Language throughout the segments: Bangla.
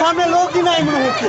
সামনে লোকই নাই মনে হচ্ছে।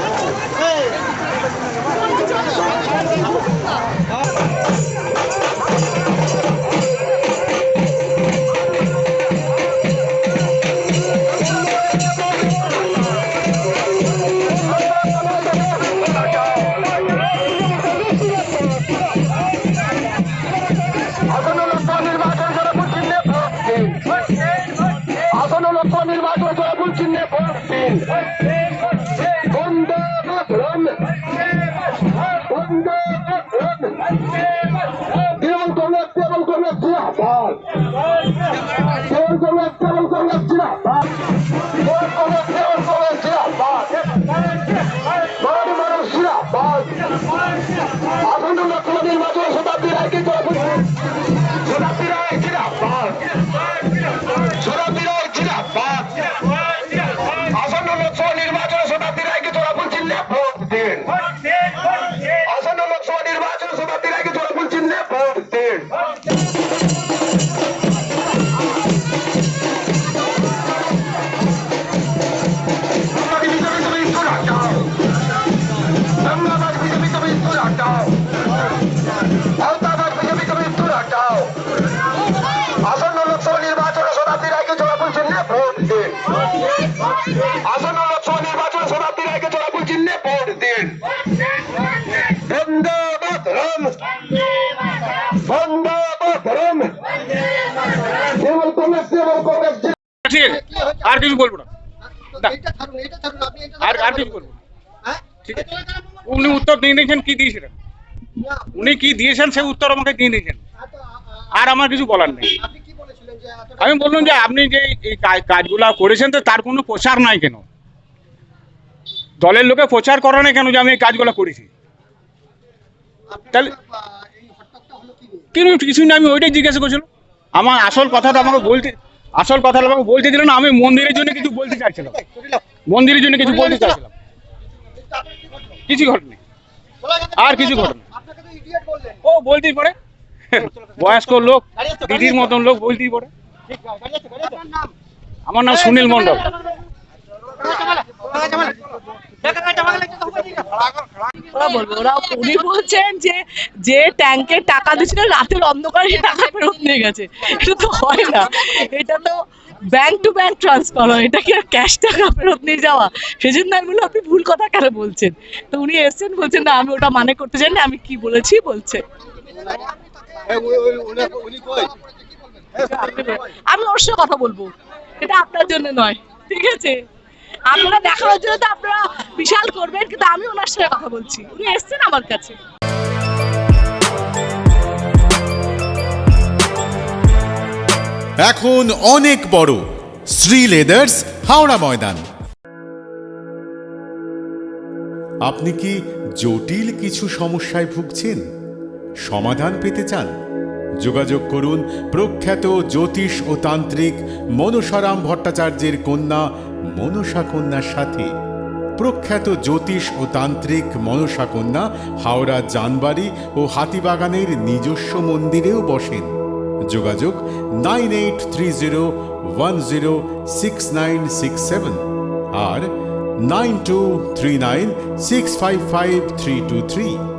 আর কিছু বলবো না, আর কিছু বলবো। ঠিক আছে, উনি উত্তর দিয়ে দিয়েছেন, কি দিয়েছিলেন উনি, কি দিয়েছেন সে উত্তর আমাকে দিয়ে দিয়েছেন, আর আমার কিছু বলার নেই। আমি বললাম যে আপনি যে এই কাজগুলা করেছেন তো তার কোনো প্রচার নাই কেন, দলের লোকে প্রচার করে না কেন যে আমি এই কাজগুলো করেছি? তাহলে কিছু না, আমি ওইটাই জিজ্ঞাসা করছিলাম। আমার আসল কথাটা আমাকে বলতে দিল না। আমি মন্দিরের জন্য কিছু বলতে চাইছিলাম, কিছু ঘটেনি, আর কিছু ঘটেনি। ও বলতেই পারে, বয়স্ক লোক, দিদির মতন লোক, বলতেই পারে। আমার নাম সুনীল মন্ডল। উনি বলছেন যে ট্যাঙ্কের টাকা দিচ্ছিল রাতের অন্ধকারে টাকা ফেরত নিয়ে গেছে। এটা তো হয় না, এটা তো ব্যাংক টু ব্যাংক ট্রান্সফার হয়, এটা কি আর ক্যাশ টাকা ফেরত নিয়ে যাওয়া? সেজন্য আমি বললাম আপনি ভুল কথা কেন বলছেন। তো উনি এসছেন, বলছেন না আমি ওটা মানে করতে চাই না, আমি কি বলেছি বলছে। আমি ওর সাথে কথা বলবো, এটা আপনার জন্য নয়, ঠিক আছে? আপনারা দেখানোর জন্য তো আপনারা বিশাল করবেন, কিন্তু আমি ওনার সাথে কথা বলছি, উনি এসছেন আমার কাছে। এখন অনেক বড় শ্রী লেদার্স হাওড়া ময়দান। আপনি কি জটিল কিছু সমস্যায় ভুগছেন, সমাধান পেতে চান? যোগাযোগ করুন প্রখ্যাত জ্যোতিষ ও তান্ত্রিক মনসারাম ভট্টাচার্যের কন্যা মনসা কন্যার সাথে। প্রখ্যাত জ্যোতিষ ও তান্ত্রিক মনসা কন্যা হাওড়া জানবাড়ি ও হাতিবাগানের নিজস্ব মন্দিরেও বসেন। যোগাযোগ 9830106967 আর 9239655323।